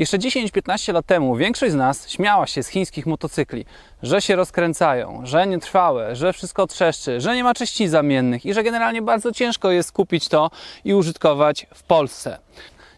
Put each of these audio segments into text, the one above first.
Jeszcze 10-15 lat temu większość z nas śmiała się z chińskich motocykli, że się rozkręcają, że nietrwałe, że wszystko trzeszczy, że nie ma części zamiennych i że generalnie bardzo ciężko jest kupić to i użytkować w Polsce.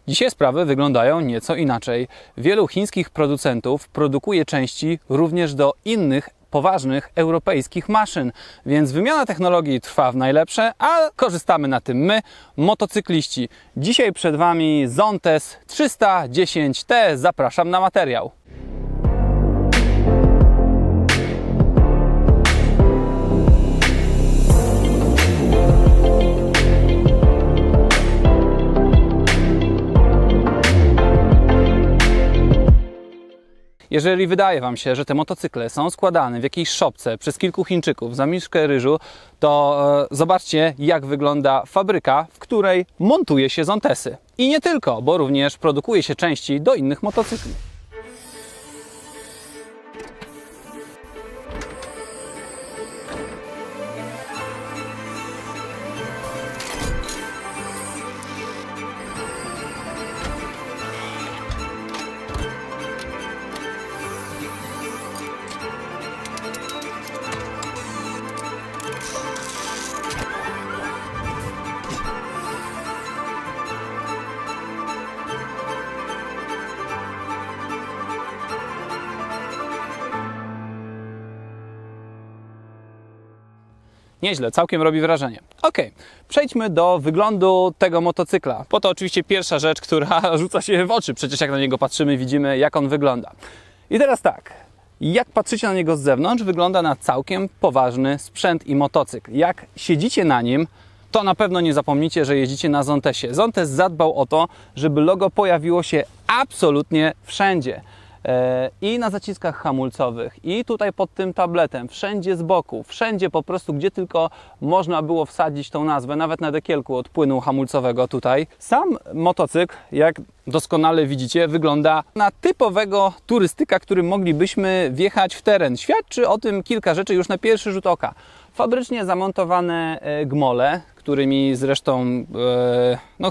Dzisiaj sprawy wyglądają nieco inaczej. Wielu chińskich producentów produkuje części również do innych poważnych europejskich maszyn, więc wymiana technologii trwa w najlepsze, a korzystamy na tym my, motocykliści. Dzisiaj przed Wami Zontes 310T. Zapraszam na materiał. Jeżeli wydaje Wam się, że te motocykle są składane w jakiejś szopce przez kilku Chińczyków za miszkę ryżu, to zobaczcie, jak wygląda fabryka, w której montuje się Zontesy. I nie tylko, bo również produkuje się części do innych motocykli. Nieźle, całkiem robi wrażenie. Ok, przejdźmy do wyglądu tego motocykla. Po to oczywiście pierwsza rzecz, która rzuca się w oczy. Przecież jak na niego patrzymy, widzimy, jak on wygląda. I teraz tak, jak patrzycie na niego z zewnątrz, wygląda na całkiem poważny sprzęt i motocykl. Jak siedzicie na nim, to na pewno nie zapomnicie, że jeździcie na Zontesie. Zontes zadbał o to, żeby logo pojawiło się absolutnie wszędzie. I na zaciskach hamulcowych, i tutaj pod tym tabletem, wszędzie z boku, wszędzie po prostu, gdzie tylko można było wsadzić tą nazwę, nawet na dekielku od płynu hamulcowego tutaj. Sam motocykl, jak doskonale widzicie, wygląda na typowego turystyka, którym moglibyśmy wjechać w teren. Świadczy o tym kilka rzeczy już na pierwszy rzut oka. Fabrycznie zamontowane gmole, którymi zresztą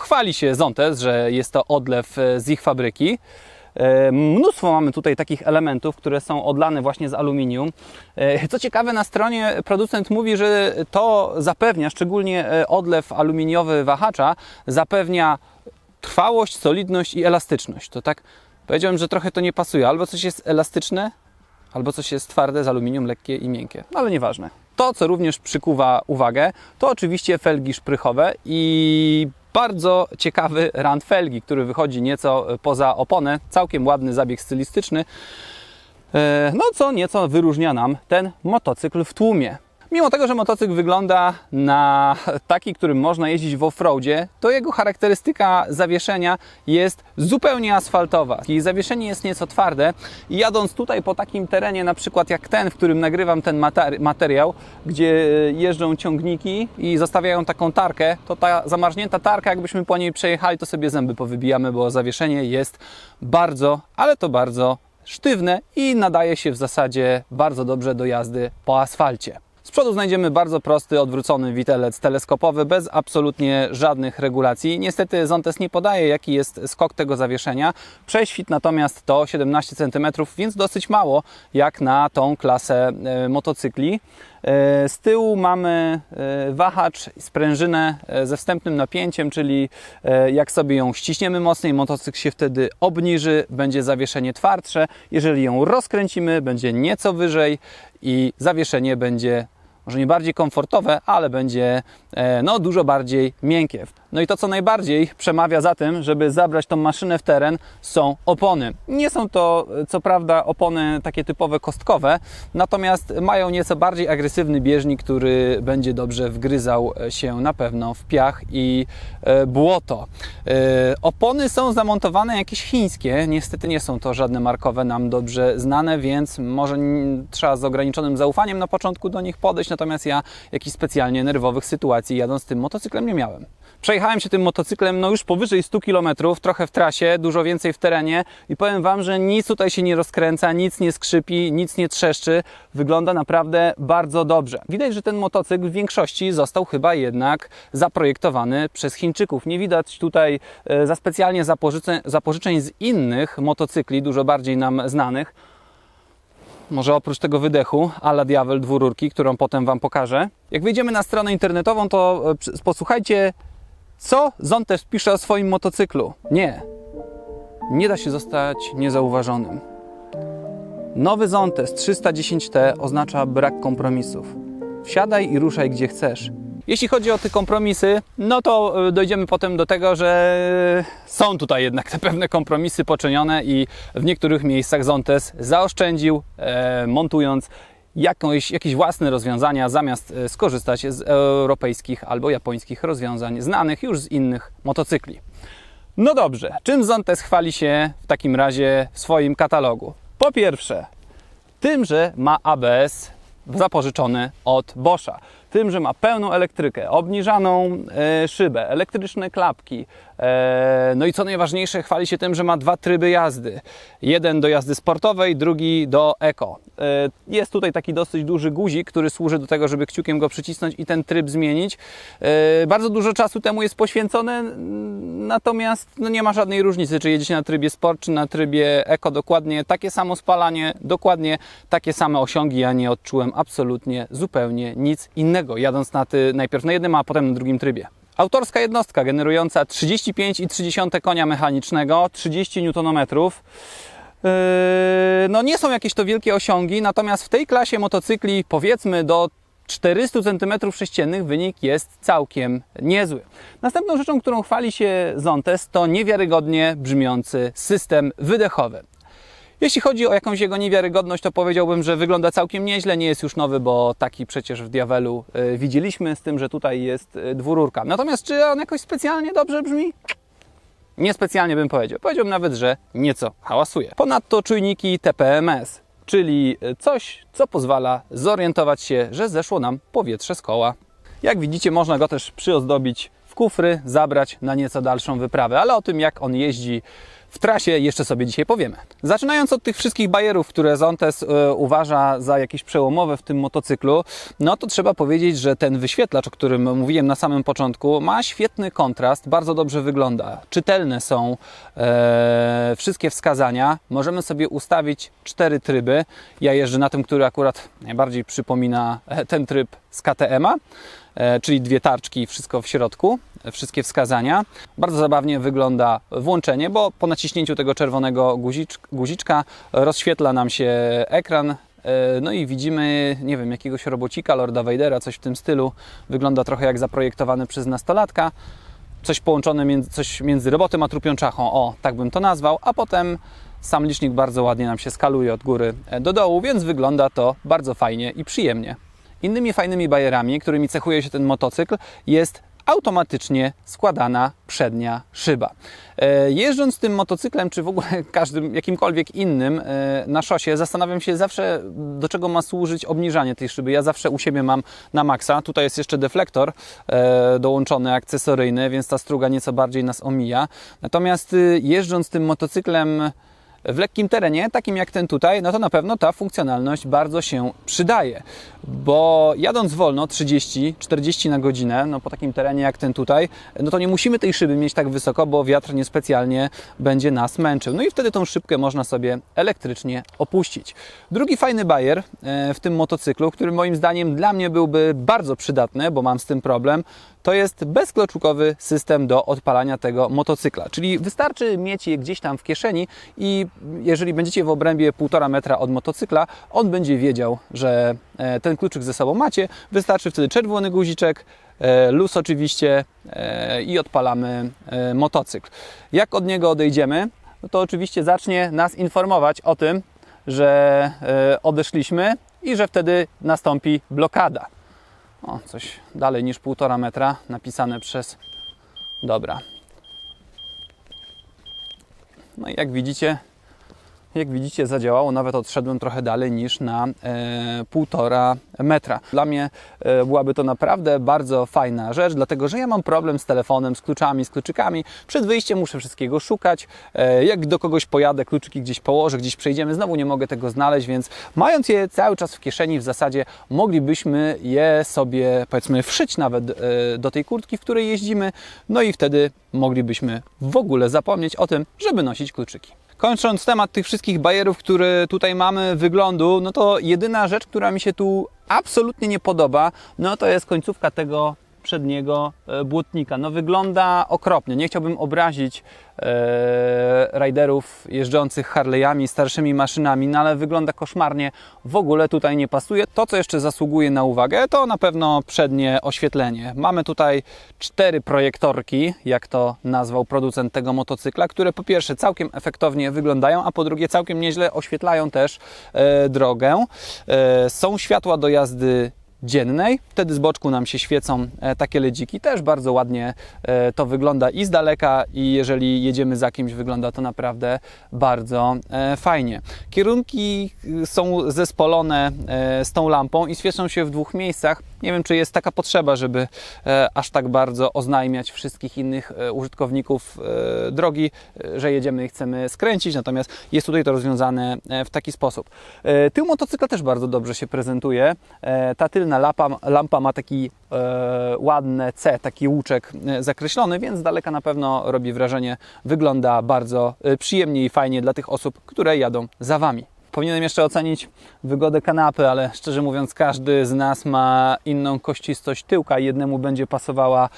chwali się Zontes, że jest to odlew z ich fabryki. Mnóstwo mamy tutaj takich elementów, które są odlane właśnie z aluminium. Co ciekawe, na stronie producent mówi, że to zapewnia, szczególnie odlew aluminiowy wahacza, zapewnia trwałość, solidność i elastyczność. To tak powiedziałem, że trochę to nie pasuje. Albo coś jest elastyczne, albo coś jest twarde z aluminium, lekkie i miękkie. No ale nieważne. To, co również przykuwa uwagę, to oczywiście felgi szprychowe i bardzo ciekawy rand felgi, który wychodzi nieco poza oponę. Całkiem ładny zabieg stylistyczny, no co nieco wyróżnia nam ten motocykl w tłumie. Mimo tego, że motocykl wygląda na taki, którym można jeździć w offroadzie, to jego charakterystyka zawieszenia jest zupełnie asfaltowa. I zawieszenie jest nieco twarde i jadąc tutaj po takim terenie, na przykład jak ten, w którym nagrywam ten materiał, gdzie jeżdżą ciągniki i zostawiają taką tarkę, to ta zamarznięta tarka, jakbyśmy po niej przejechali, to sobie zęby powybijamy, bo zawieszenie jest bardzo, ale to bardzo sztywne i nadaje się w zasadzie bardzo dobrze do jazdy po asfalcie. Z przodu znajdziemy bardzo prosty, odwrócony widelec teleskopowy, bez absolutnie żadnych regulacji. Niestety Zontes nie podaje, jaki jest skok tego zawieszenia. Prześwit natomiast to 17 cm, więc dosyć mało jak na tą klasę motocykli. Z tyłu mamy wahacz, sprężynę ze wstępnym napięciem, czyli jak sobie ją ściśniemy mocniej, motocykl się wtedy obniży, będzie zawieszenie twardsze. Jeżeli ją rozkręcimy, będzie nieco wyżej i zawieszenie będzie może nie bardziej komfortowe, ale będzie dużo bardziej miękkie. No i to, co najbardziej przemawia za tym, żeby zabrać tą maszynę w teren, są opony. Nie są to, co prawda, opony takie typowe kostkowe, natomiast mają nieco bardziej agresywny bieżnik, który będzie dobrze wgryzał się na pewno w piach i błoto. Opony są zamontowane jakieś chińskie, niestety nie są to żadne markowe, nam dobrze znane, więc może trzeba z ograniczonym zaufaniem na początku do nich podejść, natomiast ja jakichś specjalnie nerwowych sytuacji jadąc tym motocyklem nie miałem. Przejechałem Przejechałem się tym motocyklem no już powyżej 100 km, trochę w trasie, dużo więcej w terenie i powiem Wam, że nic tutaj się nie rozkręca, nic nie skrzypi, nic nie trzeszczy. Wygląda naprawdę bardzo dobrze. Widać, że ten motocykl w większości został chyba jednak zaprojektowany przez Chińczyków. Nie widać tutaj za specjalnie zapożyczeń z innych motocykli, dużo bardziej nam znanych. Może oprócz tego wydechu a la Diavel dwururki, którą potem Wam pokażę. Jak wejdziemy na stronę internetową, to posłuchajcie, co Zontes pisze o swoim motocyklu. Nie da się zostać niezauważonym. Nowy Zontes 310T oznacza brak kompromisów. Wsiadaj i ruszaj gdzie chcesz. Jeśli chodzi o te kompromisy, no to dojdziemy potem do tego, że są tutaj jednak te pewne kompromisy poczynione i w niektórych miejscach Zontes zaoszczędził, montując jakieś własne rozwiązania, zamiast skorzystać z europejskich albo japońskich rozwiązań znanych już z innych motocykli. No dobrze, czym Zontes chwali się w takim razie w swoim katalogu? Po pierwsze, tym, że ma ABS zapożyczony od Boscha. Tym, że ma pełną elektrykę, obniżaną szybę, elektryczne klapki. No i co najważniejsze, chwali się tym, że ma dwa tryby jazdy. Jeden do jazdy sportowej, drugi do eko. Jest tutaj taki dosyć duży guzik, który służy do tego, żeby kciukiem go przycisnąć i ten tryb zmienić. Bardzo dużo czasu temu jest poświęcone, natomiast no nie ma żadnej różnicy, czy jedziecie na trybie sport, czy na trybie eko. Dokładnie takie samo spalanie, dokładnie takie same osiągi. Ja nie odczułem absolutnie zupełnie nic innego, jadąc najpierw na jednym, a potem na drugim trybie. Autorska jednostka generująca 35,3 konia mechanicznego, 30 Nm. No nie są jakieś to wielkie osiągi, natomiast w tej klasie motocykli, powiedzmy do 400 cm3 wynik jest całkiem niezły. Następną rzeczą, którą chwali się Zontes, to niewiarygodnie brzmiący system wydechowy. Jeśli chodzi o jakąś jego niewiarygodność, to powiedziałbym, że wygląda całkiem nieźle. Nie jest już nowy, bo taki przecież w Diavelu widzieliśmy, z tym, że tutaj jest dwururka. Natomiast czy on jakoś specjalnie dobrze brzmi? Niespecjalnie bym powiedział. Powiedziałbym nawet, że nieco hałasuje. Ponadto czujniki TPMS, czyli coś, co pozwala zorientować się, że zeszło nam powietrze z koła. Jak widzicie, można go też przyozdobić w kufry, zabrać na nieco dalszą wyprawę, ale o tym, jak on jeździ w trasie, jeszcze sobie dzisiaj powiemy. Zaczynając od tych wszystkich bajerów, które Zontes uważa za jakieś przełomowe w tym motocyklu, no to trzeba powiedzieć, że ten wyświetlacz, o którym mówiłem na samym początku, ma świetny kontrast, bardzo dobrze wygląda. Czytelne są wszystkie wskazania. Możemy sobie ustawić 4 tryby. Ja jeżdżę na tym, który akurat najbardziej przypomina ten tryb z KTM-a, czyli dwie tarczki, wszystko w środku, wszystkie wskazania. Bardzo zabawnie wygląda włączenie, bo po naciśnięciu tego czerwonego guziczka rozświetla nam się ekran. No i widzimy, nie wiem, jakiegoś robocika, Lorda Vadera, coś w tym stylu. Wygląda trochę jak zaprojektowany przez nastolatka. Coś połączone coś między robotem a trupiączachą, o, tak bym to nazwał, a potem sam licznik bardzo ładnie nam się skaluje od góry do dołu, więc wygląda to bardzo fajnie i przyjemnie. Innymi fajnymi bajerami, którymi cechuje się ten motocykl, jest automatycznie składana przednia szyba. Jeżdżąc tym motocyklem, czy w ogóle jakimkolwiek innym na szosie, zastanawiam się zawsze, do czego ma służyć obniżanie tej szyby. Ja zawsze u siebie mam na maksa. Tutaj jest jeszcze deflektor dołączony, akcesoryjny, więc ta struga nieco bardziej nas omija. Natomiast jeżdżąc tym motocyklem w lekkim terenie, takim jak ten tutaj, no to na pewno ta funkcjonalność bardzo się przydaje, bo jadąc wolno 30-40 na godzinę, no po takim terenie jak ten tutaj, no to nie musimy tej szyby mieć tak wysoko, bo wiatr niespecjalnie będzie nas męczył. No i wtedy tą szybkę można sobie elektrycznie opuścić. Drugi fajny bajer w tym motocyklu, który moim zdaniem dla mnie byłby bardzo przydatny, bo mam z tym problem, to jest bezkluczowy system do odpalania tego motocykla. Czyli wystarczy mieć je gdzieś tam w kieszeni i jeżeli będziecie w obrębie 1,5 metra od motocykla, on będzie wiedział, że ten kluczyk ze sobą macie. Wystarczy wtedy czerwony guziczek, luz oczywiście i odpalamy motocykl. Jak od niego odejdziemy, no to oczywiście zacznie nas informować o tym, że odeszliśmy i że wtedy nastąpi blokada. O, coś dalej niż 1,5 metra napisane przez... Dobra. No i jak widzicie, jak widzicie, zadziałało. Nawet odszedłem trochę dalej niż na 1,5 metra. Dla mnie byłaby to naprawdę bardzo fajna rzecz, dlatego że ja mam problem z telefonem, z kluczami, z kluczykami. Przed wyjściem muszę wszystkiego szukać. Jak do kogoś pojadę, kluczyki gdzieś położę, gdzieś przejdziemy, znowu nie mogę tego znaleźć, więc mając je cały czas w kieszeni, w zasadzie moglibyśmy je sobie, powiedzmy, wszyć nawet do tej kurtki, w której jeździmy, no i wtedy moglibyśmy w ogóle zapomnieć o tym, żeby nosić kluczyki. Kończąc temat tych wszystkich bajerów, które tutaj mamy, wyglądu, no to jedyna rzecz, która mi się tu absolutnie nie podoba, no to jest końcówka tego przedniego błotnika. No wygląda okropnie. Nie chciałbym obrazić riderów jeżdżących Harley'ami, starszymi maszynami, no ale wygląda koszmarnie. W ogóle tutaj nie pasuje. To, co jeszcze zasługuje na uwagę, to na pewno przednie oświetlenie. Mamy tutaj 4 projektorki, jak to nazwał producent tego motocykla, które po pierwsze całkiem efektownie wyglądają, a po drugie całkiem nieźle oświetlają też drogę. Są światła do jazdy dziennej, wtedy z boczku nam się świecą takie LEDziki, też bardzo ładnie to wygląda i z daleka, i jeżeli jedziemy za kimś, wygląda to naprawdę bardzo fajnie. Kierunki są zespolone z tą lampą i świecą się w 2 miejscach. Nie wiem, czy jest taka potrzeba, żeby aż tak bardzo oznajmiać wszystkich innych użytkowników drogi, że jedziemy i chcemy skręcić, natomiast jest tutaj to rozwiązane w taki sposób. Tył motocykla też bardzo dobrze się prezentuje. Ta tylna lampa ma taki ładne C, taki łuczek zakreślony, więc z daleka na pewno robi wrażenie. Wygląda bardzo przyjemnie i fajnie dla tych osób, które jadą za Wami. Powinienem jeszcze ocenić wygodę kanapy, ale szczerze mówiąc każdy z nas ma inną kościstość tyłka. Jednemu będzie pasowała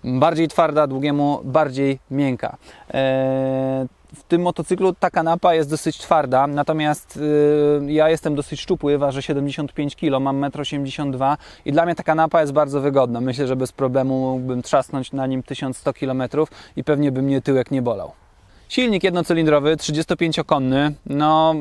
bardziej twarda, drugiemu bardziej miękka. W tym motocyklu ta kanapa jest dosyć twarda, natomiast ja jestem dosyć szczupły, ważę 75 kg, mam 1,82 m i dla mnie ta kanapa jest bardzo wygodna. Myślę, że bez problemu mógłbym trzasnąć na nim 1100 km i pewnie by mnie tyłek nie bolał. Silnik jednocylindrowy, 35-konny, no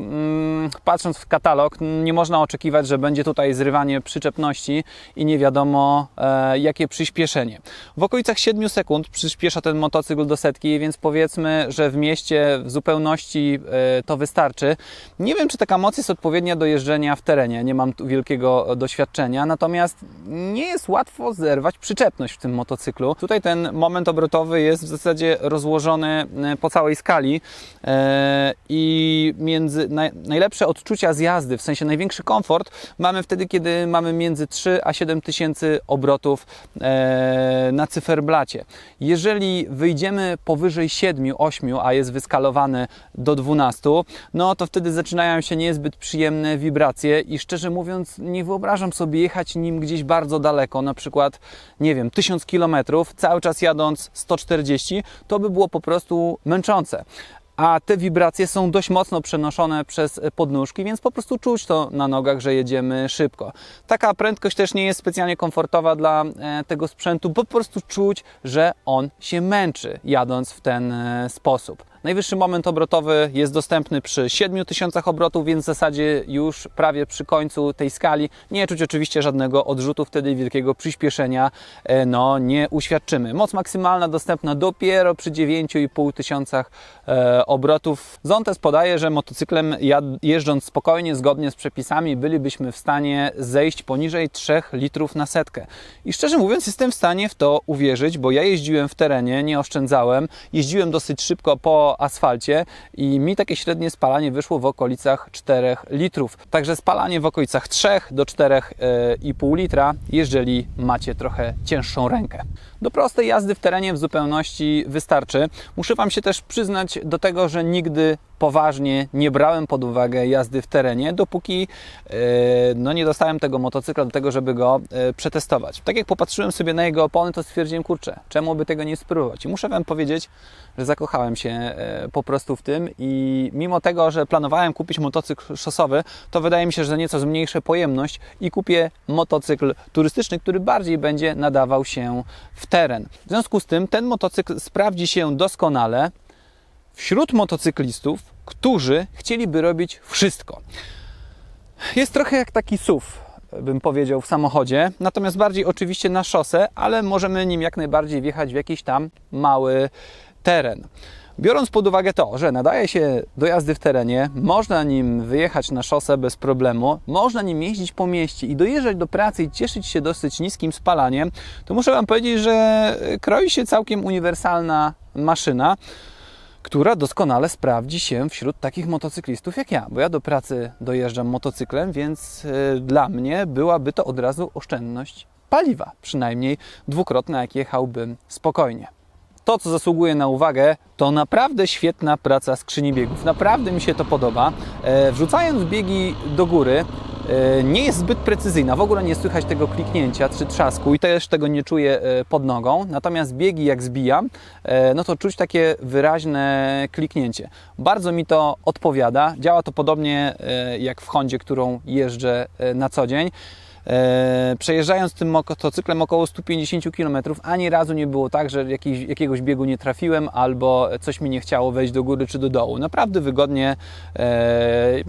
patrząc w katalog nie można oczekiwać, że będzie tutaj zrywanie przyczepności i nie wiadomo jakie przyspieszenie. W okolicach 7 sekund przyspiesza ten motocykl do setki, więc powiedzmy, że w mieście w zupełności to wystarczy. Nie wiem, czy taka moc jest odpowiednia do jeżdżenia w terenie, nie mam tu wielkiego doświadczenia, natomiast nie jest łatwo zerwać przyczepność w tym motocyklu. Tutaj ten moment obrotowy jest w zasadzie rozłożony po całej skali i najlepsze odczucia z jazdy, w sensie największy komfort mamy wtedy, kiedy mamy między 3 a 7 tysięcy obrotów na cyferblacie. Jeżeli wyjdziemy powyżej 7, 8, a jest wyskalowany do 12, no to wtedy zaczynają się niezbyt przyjemne wibracje i szczerze mówiąc nie wyobrażam sobie jechać nim gdzieś bardzo daleko, na przykład, nie wiem, 1000 km, cały czas jadąc 140, to by było po prostu męczące. A te wibracje są dość mocno przenoszone przez podnóżki, więc po prostu czuć to na nogach, że jedziemy szybko. Taka prędkość też nie jest specjalnie komfortowa dla tego sprzętu, bo po prostu czuć, że on się męczy jadąc w ten sposób. Najwyższy moment obrotowy jest dostępny przy 7000 obrotów, więc w zasadzie już prawie przy końcu tej skali nie czuć oczywiście żadnego odrzutu, wtedy wielkiego przyspieszenia no, nie uświadczymy. Moc maksymalna dostępna dopiero przy 9500 obrotów. Zontes podaje, że motocyklem jeżdżąc spokojnie, zgodnie z przepisami, bylibyśmy w stanie zejść poniżej 3 litrów na setkę. I szczerze mówiąc jestem w stanie w to uwierzyć, bo ja jeździłem w terenie, nie oszczędzałem, jeździłem dosyć szybko po asfalcie i mi takie średnie spalanie wyszło w okolicach 4 litrów. Także spalanie w okolicach 3 do 4,5 litra, jeżeli macie trochę cięższą rękę. Do prostej jazdy w terenie w zupełności wystarczy. Muszę Wam się też przyznać do tego, że nigdy poważnie nie brałem pod uwagę jazdy w terenie, dopóki no, nie dostałem tego motocykla do tego, żeby go przetestować. Tak jak popatrzyłem sobie na jego opony, to stwierdziłem, kurczę, czemu by tego nie spróbować? I muszę Wam powiedzieć, że zakochałem się po prostu w tym i mimo tego, że planowałem kupić motocykl szosowy, to wydaje mi się, że nieco zmniejszę pojemność i kupię motocykl turystyczny, który bardziej będzie nadawał się w teren. W związku z tym ten motocykl sprawdzi się doskonale wśród motocyklistów, którzy chcieliby robić wszystko. Jest trochę jak taki SUV, bym powiedział, w samochodzie, natomiast bardziej oczywiście na szosę, ale możemy nim jak najbardziej wjechać w jakiś tam mały teren. Biorąc pod uwagę to, że nadaje się do jazdy w terenie, można nim wyjechać na szosę bez problemu, można nim jeździć po mieście i dojeżdżać do pracy i cieszyć się dosyć niskim spalaniem, to muszę Wam powiedzieć, że kroi się całkiem uniwersalna maszyna, która doskonale sprawdzi się wśród takich motocyklistów jak ja, bo ja do pracy dojeżdżam motocyklem, więc dla mnie byłaby to od razu oszczędność paliwa, przynajmniej dwukrotna, jak jechałbym spokojnie. To, co zasługuje na uwagę, to naprawdę świetna praca skrzyni biegów. Naprawdę mi się to podoba. Wrzucając biegi do góry, nie jest zbyt precyzyjna. W ogóle nie słychać tego kliknięcia czy trzasku i też tego nie czuję pod nogą. Natomiast biegi jak zbijam, no to czuć takie wyraźne kliknięcie. Bardzo mi to odpowiada. Działa to podobnie jak w Hondzie, którą jeżdżę na co dzień. Przejeżdżając tym motocyklem około 150 km, ani razu nie było tak, że jakiegoś biegu nie trafiłem albo coś mi nie chciało wejść do góry czy do dołu. Naprawdę wygodnie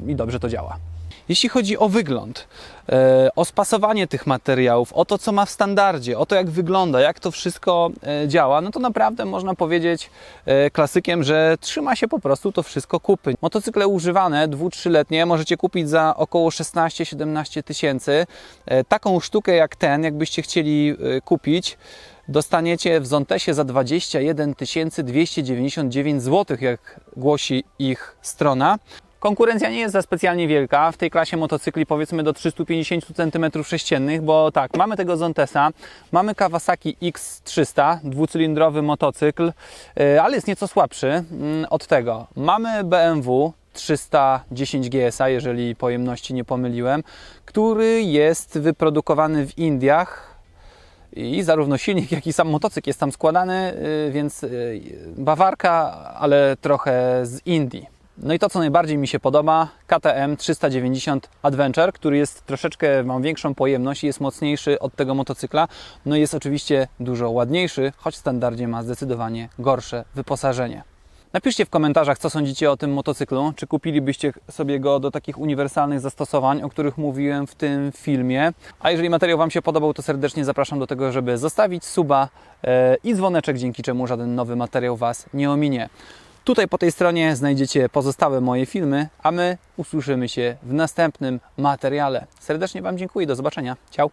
i dobrze to działa. Jeśli chodzi o wygląd, o spasowanie tych materiałów, o to, co ma w standardzie, o to, jak wygląda, jak to wszystko działa, no to naprawdę można powiedzieć klasykiem, że trzyma się po prostu to wszystko kupy. Motocykle używane, 2-3-letnie, możecie kupić za około 16-17 tysięcy. Taką sztukę jak ten, jakbyście chcieli kupić, dostaniecie w Zontesie za 21 299 zł, jak głosi ich strona. Konkurencja nie jest za specjalnie wielka w tej klasie motocykli, powiedzmy do 350 cm3, bo tak, mamy tego Zontesa, mamy Kawasaki X300, dwucylindrowy motocykl, ale jest nieco słabszy od tego. Mamy BMW 310 GS, jeżeli pojemności nie pomyliłem, który jest wyprodukowany w Indiach. I zarówno silnik, jak i sam motocykl jest tam składany, więc Bawarka, ale trochę z Indii. No i to, co najbardziej mi się podoba, KTM 390 Adventure, który jest troszeczkę, ma większą pojemność i jest mocniejszy od tego motocykla. No i jest oczywiście dużo ładniejszy, choć w standardzie ma zdecydowanie gorsze wyposażenie. Napiszcie w komentarzach, co sądzicie o tym motocyklu, czy kupilibyście sobie go do takich uniwersalnych zastosowań, o których mówiłem w tym filmie. A jeżeli materiał Wam się podobał, to serdecznie zapraszam do tego, żeby zostawić suba i dzwoneczek, dzięki czemu żaden nowy materiał Was nie ominie. Tutaj po tej stronie znajdziecie pozostałe moje filmy, a my usłyszymy się w następnym materiale. Serdecznie Wam dziękuję, do zobaczenia. Ciao!